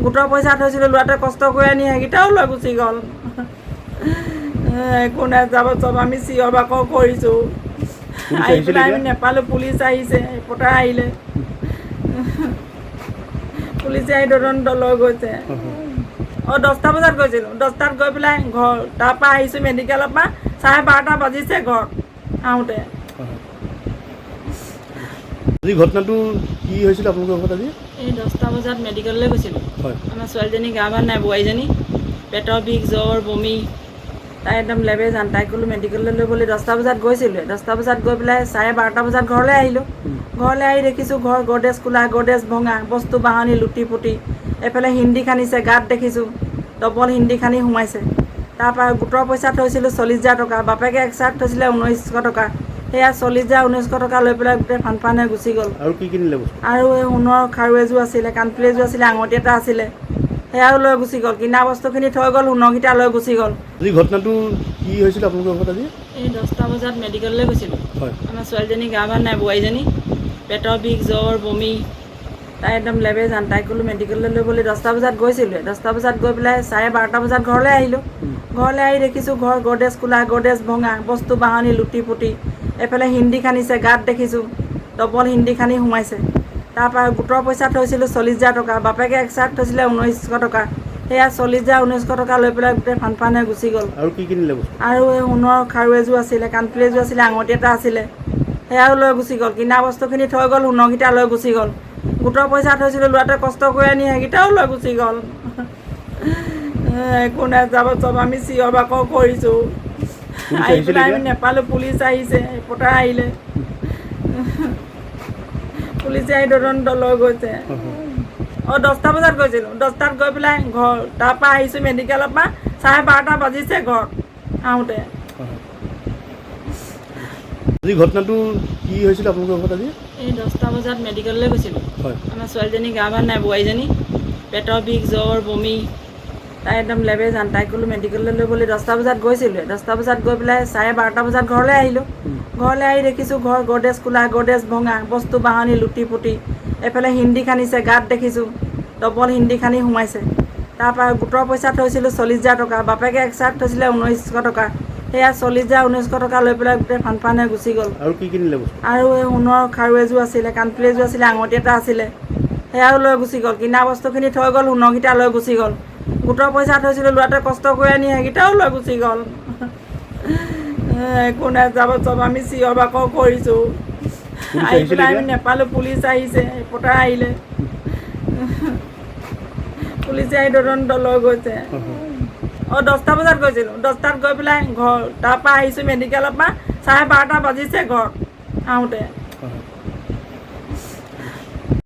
গোটৰ পইচা থৈছিলোঁ ল'ৰাটোৱে কষ্ট কৰি আনি সেইকেইটাও লৈ গুচি গ'ল। একো নাই, যাব চব আমি চিঞৰ বাখৰ কৰিছোঁ। আহি পেলাই আমি নেপালোঁ, পুলিচ আহিছে, ৰিপৰ্টাৰ আহিলে। পুলিচে আহি তদন্ত লৈ গৈছে। 10টা বজাত গৈছিলোঁ, 10টাত গৈ পেলাই ঘৰ, তাৰপৰা আহিছোঁ মেডিকেলৰ পৰা 12:30 বাজিছে ঘৰত আহোঁতে। আজি ঘটনাটো কি হৈছিল আপোনালোকৰ ঘৰত আজি? এই 10টা বজাত মেডিকেললৈ গৈছিলোঁ। হয়। আমাৰ ছোৱালীজনী গা ভাল নাই, বোৱাৰীজনী পেটৰ বিষ, জ্বৰ, বমি, তাই একদম লেবে যান। তাইক ক'লো মেডিকেললৈ লৈ বুলি 10টা বজাত গৈছিলোঁ। 10টা বজাত গৈ পেলাই 12:30 বজাত ঘৰলৈ আহিলোঁ। ঘৰলৈ আহি দেখিছোঁ ঘৰ গড্ৰেজ খোলা, গড্ৰেজ ভঙা, বস্তু বাহানি লুটি পুটি। এফালে হিন্দী খান্দিছে, গাত দেখিছোঁ ডবল হিন্দী খান্দি সোমাইছে। তাৰপৰা গোটৰ পইচা থৈছিলোঁ 40,000 টকা, বাপেকে এক চাৰ্ট থৈছিলে 1900 টকা। সেয়া 40,000 1900 টকা লৈ পেলাই গোটেই ফান হৈ গুচি গ'ল। আৰু কি কিনিলে বস্তু? আৰু এই সোণৰ খাৰু এযোৰ আছিলে, কাণফুলি এযোৰ আছিলে, আঙুঠি এটা আছিলে, সেয়াও লৈ গুচি গ'ল। কিনা বস্তুখিনি থৈ গ'ল, সোণৰকেইটা লৈ গুচি গ'ল। আজি ঘটনাটো কি হৈছিল আপোনালোকৰ ঘৰত আজি? এই 10টা বজাত মেডিকেললৈ গৈছিলোঁ। হয়। আমাৰ ছোৱালীজনী গা ভাল নাই, বোৱাৰীজনী পেটৰ বিষ, জ্বৰ, বমি, তাই একদম লেবে যান। তাইক ক'লো মেডিকেললৈ লৈ বুলি 10টা বজাত গৈছিলোঁ। 10টা বজাত গৈ পেলাই 12:30 বজাত ঘৰলৈ আহিলোঁ। ঘৰলৈ আহি দেখিছোঁ ঘৰ গড্ৰেজ খোলা, গড্ৰেজ ভঙা, বস্তু বাহানি লুটি পুটি। এফালে হিন্দী খান্দিছে, গাত দেখিছোঁ ডবল হিন্দী খান্দি সোমাইছে। তাৰপৰা গোটৰ পইচা থৈছিলোঁ 40,000 টকা, বাপেকে এক চাৰ্ট থৈছিলে 1900 টকা। সেয়া 40,000 1900 টকা লৈ পেলাই গোটেই ফান হৈ গুচি গ'ল। আৰু কি কিনিলে বস্তু? আৰু এই সোণৰ খাৰু এযোৰ আছিলে, কাণফুলি এযোৰ আছিলে, আঙুঠি এটা আছিলে, সেয়াও লৈ গুচি গ'ল। কিনা বস্তুখিনি থৈ গ'ল, সোণৰকেইটা লৈ গুচি গ'ল। গোটৰ পইচা থৈছিলোঁ ল'ৰাটোৱে কষ্ট কৰি আনি সেইকেইটাও লৈ গুচি গ'ল। একো নাই, যাব চব আমি চিঞৰ বাখৰ কৰিছোঁ। আহি পেলাই আমি নেপালোঁ, পুলিচ আহিছে, ৰিপৰ্টাৰ আহিলে। পুলিচে আহি তদন্ত লৈ গৈছে। 10টা বজাত গৈছিলোঁ, 10টাত গৈ পেলাই ঘৰ, তাৰপৰা আহিছোঁ মেডিকেলৰ পৰা 12:30 বাজিছে ঘৰত আহোঁতে। আজি ঘটনাটো কি হৈছিল আপোনালোকৰ ঘৰত আজি? এই 10টা বজাত মেডিকেললৈ গৈছিলোঁ। হয়। আমাৰ ছোৱালীজনী গা ভাল নাই, বোৱাৰীজনী পেটৰ বিষ, জ্বৰ, বমি, তাই একদম লেবে যান। তাইক ক'লো মেডিকেললৈ লৈ বুলি 10টা বজাত গৈছিলোঁ। 10টা বজাত গৈ পেলাই 12:30 বজাত ঘৰলৈ আহিলোঁ। ঘৰলৈ আহি দেখিছোঁ ঘৰ গড্ৰেজ খোলা, গড্ৰেজ ভঙা, বস্তু বাহানি লুটি পুটি। এফালে হিন্দী খান্দিছে, গাত দেখিছোঁ ডবল হিন্দী খান্দি সোমাইছে। তাৰপৰা গোটৰ পইচা থৈছিলোঁ 40,000 টকা, বাপেকে এক চাৰ্ট থৈছিলে 1900 টকা। সেয়া 40,000 1900 টকা লৈ পেলাই গোটেই ফান হৈ গুচি গ'ল। আৰু কি কিনিলে বস্তু? আৰু এই সোণৰ খাৰু এযোৰ আছিলে, কাণফুলি এযোৰ আছিলে, আঙুঠি এটা আছিলে, সেয়াও লৈ গুচি গ'ল। কিনা বস্তুখিনি থৈ গ'ল, সোণৰকেইটা লৈ গুচি গ'ল। গোটৰ পইচা থৈছিলোঁ ল'ৰাটোৱে কষ্ট কৰি আনি সেইকেইটাও লৈ গুচি গ'ল। একো নাই, যাব চব আমি চিঞৰ বাখৰ কৰিছোঁ। আহি পেলাই আমি নেপালোঁ, পুলিচ আহিছে, ৰিপৰ্টাৰ আহিলে। পুলিচে আহি তদন্ত লৈ গৈছে। 10টা বজাত গৈছিলোঁ, 10টাত গৈ পেলাই ঘৰ, তাৰপৰা আহিছোঁ মেডিকেলৰ পৰা 12:30 বাজিছে ঘৰত আহোঁতে।